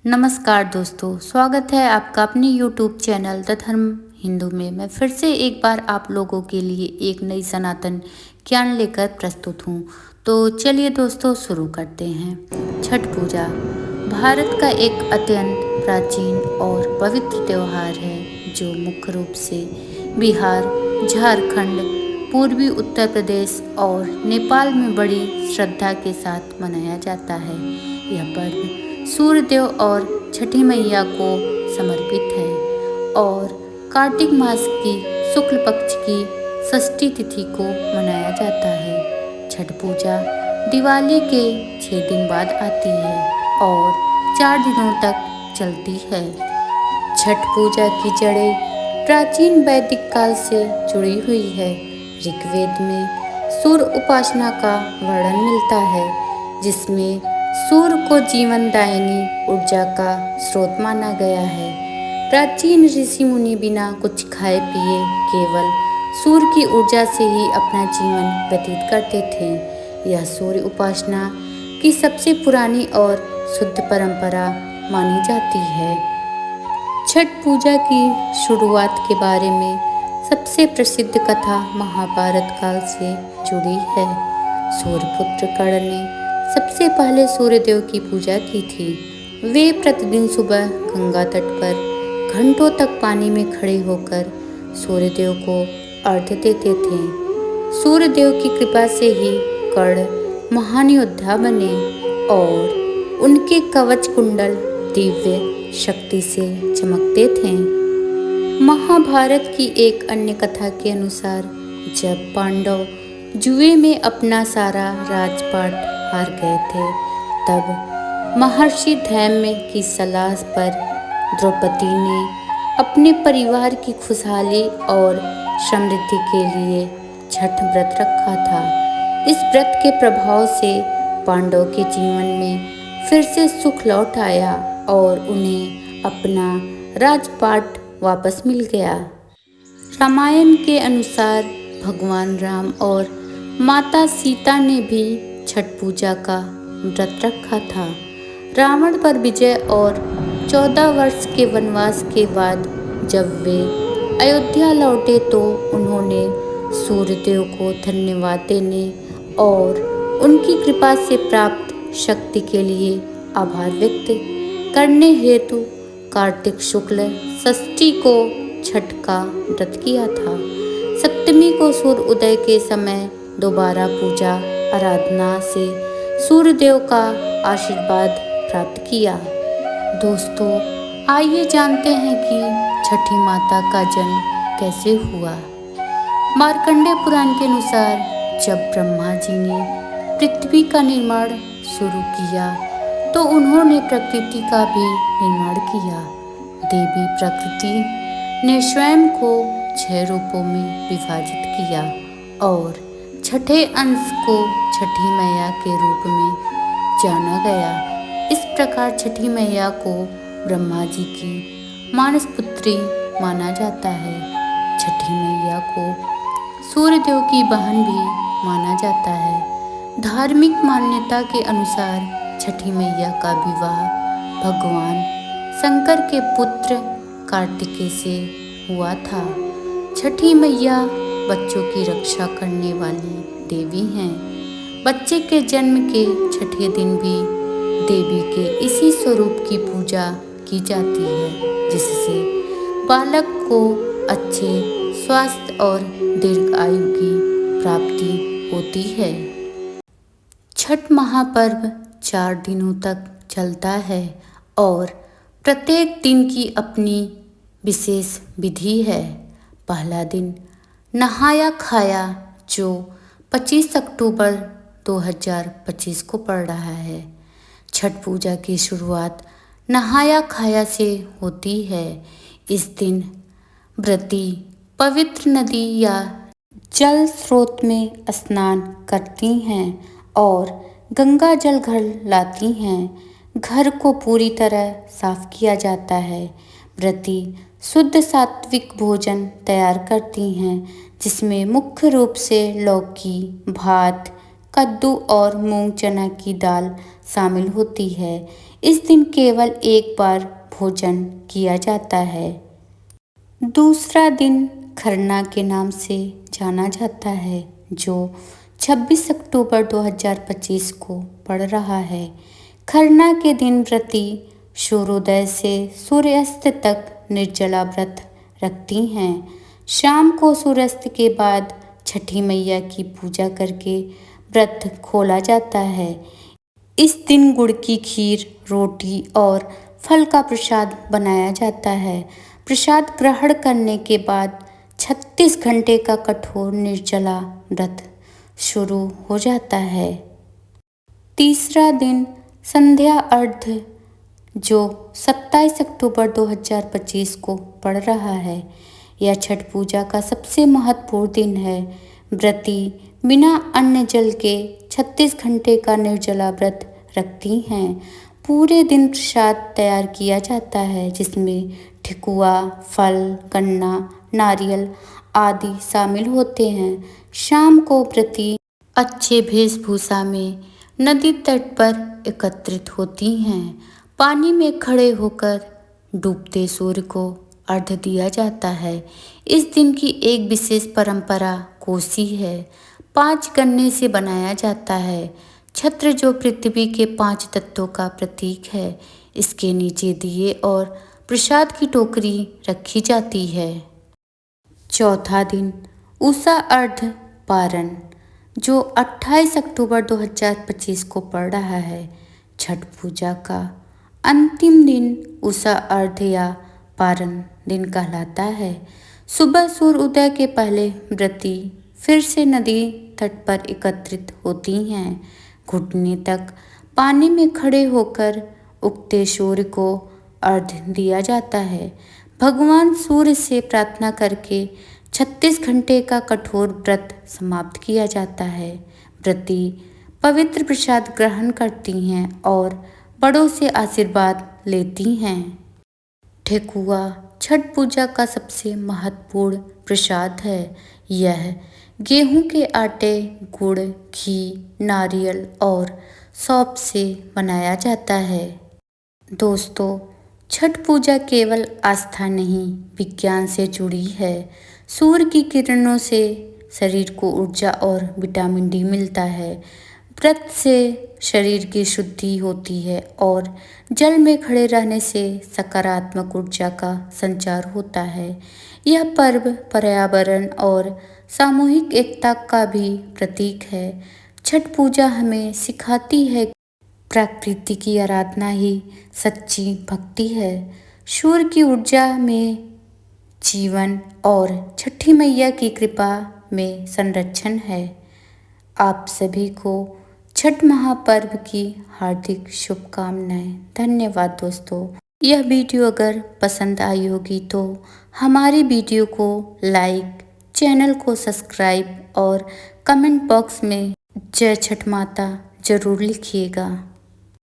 नमस्कार दोस्तों, स्वागत है आपका अपने YouTube चैनल द धर्म हिंदू में। मैं फिर से एक बार आप लोगों के लिए एक नई सनातन ज्ञान लेकर प्रस्तुत हूँ। तो चलिए दोस्तों शुरू करते हैं। छठ पूजा भारत का एक अत्यंत प्राचीन और पवित्र त्यौहार है जो मुख्य रूप से बिहार, झारखंड, पूर्वी उत्तर प्रदेश और नेपाल में बड़ी श्रद्धा के साथ मनाया जाता है। यह पर्व सूर्य देव और छठी मैया को समर्पित है और कार्तिक मास की शुक्ल पक्ष की षष्ठी तिथि को मनाया जाता है। छठ पूजा दिवाली के 6 दिन बाद आती है और 4 दिनों तक चलती है। छठ पूजा की जड़ें प्राचीन वैदिक काल से जुड़ी हुई है। ऋग्वेद में सूर्य उपासना का वर्णन मिलता है जिसमें सूर्य को जीवनदायिनी ऊर्जा का स्रोत माना गया है। प्राचीन ऋषि मुनि बिना कुछ खाए पिए केवल सूर्य की ऊर्जा से ही अपना जीवन व्यतीत करते थे। यह सूर्य उपासना की सबसे पुरानी और शुद्ध परंपरा मानी जाती है। छठ पूजा की शुरुआत के बारे में सबसे प्रसिद्ध कथा महाभारत काल से जुड़ी है। सूर्यपुत्र कर्ण ने सबसे पहले सूर्यदेव की पूजा की थी। वे प्रतिदिन सुबह गंगा तट पर घंटों तक पानी में खड़े होकर सूर्यदेव को अर्घ्य देते थे। सूर्यदेव की कृपा से ही कर्ण महान योद्धा बने और उनके कवच कुंडल दिव्य शक्ति से चमकते थे। महाभारत की एक अन्य कथा के अनुसार जब पांडव जुए में अपना सारा राजपाट हार गए थे तब महर्षि धैर्य की सलाह पर द्रौपदी ने अपने परिवार की खुशहाली और समृद्धि के लिए छठ व्रत रखा था। इस व्रत के प्रभाव से पांडव के जीवन में फिर से सुख लौट आया और उन्हें अपना राजपाट वापस मिल गया। रामायण के अनुसार भगवान राम और माता सीता ने भी छठ पूजा का व्रत रखा था। रावण पर विजय और 14 वर्ष के वनवास के बाद जब वे अयोध्या लौटे तो उन्होंने सूर्यदेव को धन्यवाद देने और उनकी कृपा से प्राप्त शक्ति के लिए आभार व्यक्त करने हेतु कार्तिक शुक्ल षष्ठी को छठ का व्रत किया था। सप्तमी को सूर्य उदय के समय दोबारा पूजा आराधना से सूर्यदेव का आशीर्वाद प्राप्त किया। दोस्तों, आइए जानते हैं कि छठी माता का जन्म कैसे हुआ। मार्कंडेय पुराण के अनुसार जब ब्रह्मा जी ने पृथ्वी का निर्माण शुरू किया तो उन्होंने प्रकृति का भी निर्माण किया। देवी प्रकृति ने स्वयं को 6 रूपों में विभाजित किया और छठे अंश को छठी मैया के रूप में जाना गया। इस प्रकार छठी मैया को ब्रह्मा जी की मानस पुत्री माना जाता है। छठी मैया को सूर्यदेव की बहन भी माना जाता है। धार्मिक मान्यता के अनुसार छठी मैया का विवाह भगवान शंकर के पुत्र कार्तिकेय से हुआ था। छठी मैया बच्चों की रक्षा करने वाली देवी हैं। बच्चे के जन्म के छठे दिन भी देवी के इसी स्वरूप की पूजा की जाती है जिससे बालक को अच्छे स्वास्थ्य और दीर्घ आयु की प्राप्ति होती है। छठ महापर्व 4 दिनों तक चलता है और प्रत्येक दिन की अपनी विशेष विधि है। पहला दिन नहाया खाया जो 25 अक्टूबर 2025 को पड़ रहा है। छठ पूजा की शुरुआत नहाया खाया से होती है। इस दिन व्रती पवित्र नदी या जल स्रोत में स्नान करती हैं और गंगा जल घर लाती हैं। घर को पूरी तरह साफ किया जाता है। व्रती शुद्ध सात्विक भोजन तैयार करती हैं जिसमें मुख्य रूप से लौकी, भात, कद्दू और मूंग चना की दाल शामिल होती है। इस दिन केवल एक बार भोजन किया जाता है। दूसरा दिन खरना के नाम से जाना जाता है, जो 26 अक्टूबर 2025 को पड़ रहा है। खरना के दिन व्रती सूर्योदय से सूर्यास्त तक निर्जला व्रत रखती हैं। शाम को सूर्यास्त के बाद छठी मैया की पूजा करके व्रत खोला जाता है। इस दिन गुड़ की खीर, रोटी और फल का प्रसाद बनाया जाता है। प्रसाद ग्रहण करने के बाद 36 घंटे का कठोर निर्जला व्रत शुरू हो जाता है। तीसरा दिन संध्या अर्घ्य, जो 27 अक्टूबर 2025 को पड़ रहा है, यह छठ पूजा का सबसे महत्वपूर्ण दिन है। व्रती बिना अन्न जल के 36 घंटे का निर्जला व्रत रखती हैं। पूरे दिन प्रसाद तैयार किया जाता है, जिसमें ठेकुआ, फल, गन्ना, नारियल आदि शामिल होते हैं। शाम को व्रती अच्छे वेशभूषा में नदी तट पर एकत्रित होती हैं। पानी में खड़े होकर डूबते सूर्य को अर्घ्य दिया जाता है। इस दिन की एक विशेष परंपरा कोसी है। 5 गन्ने से बनाया जाता है। छत्र, जो पृथ्वी के 5 तत्वों का प्रतीक है, इसके नीचे दिए और प्रसाद की टोकरी रखी जाती है। चौथा दिन उषा अर्घ्य पारण, जो 28 अक्टूबर 2025 को पड़ रहा है। छठ पूजा का अंतिम दिन उषा अर्घ्य या पारण दिन कहलाता है। सुबह सूर्य उदय के पहले व्रती फिर से नदी तट पर एकत्रित होती हैं। घुटने तक पानी में खड़े होकर उगते सूर्य को अर्घ्य दिया जाता है। भगवान सूर्य से प्रार्थना करके 36 घंटे का कठोर व्रत समाप्त किया जाता है। व्रती पवित्र प्रसाद ग्रहण करती हैं और बड़ों से आशीर्वाद लेती हैं। ठेकुआ छठ पूजा का सबसे महत्वपूर्ण प्रसाद है। यह गेहूं के आटे, गुड़, घी, नारियल और सौंफ से बनाया जाता है। दोस्तों, छठ पूजा केवल आस्था नहीं, विज्ञान से जुड़ी है। सूर्य की किरणों से शरीर को ऊर्जा और विटामिन डी मिलता है। व्रत से शरीर की शुद्धि होती है और जल में खड़े रहने से सकारात्मक ऊर्जा का संचार होता है। यह पर्व पर्यावरण और सामूहिक एकता का भी प्रतीक है। छठ पूजा हमें सिखाती है कि प्रकृति की आराधना ही सच्ची भक्ति है। सूर्य की ऊर्जा में जीवन और छठी मैया की कृपा में संरक्षण है। आप सभी को छठ महापर्व की हार्दिक शुभकामनाएं। धन्यवाद दोस्तों। यह वीडियो अगर पसंद आई होगी तो हमारी वीडियो को लाइक, चैनल को सब्सक्राइब और कमेंट बॉक्स में जय छठ माता जरूर लिखिएगा।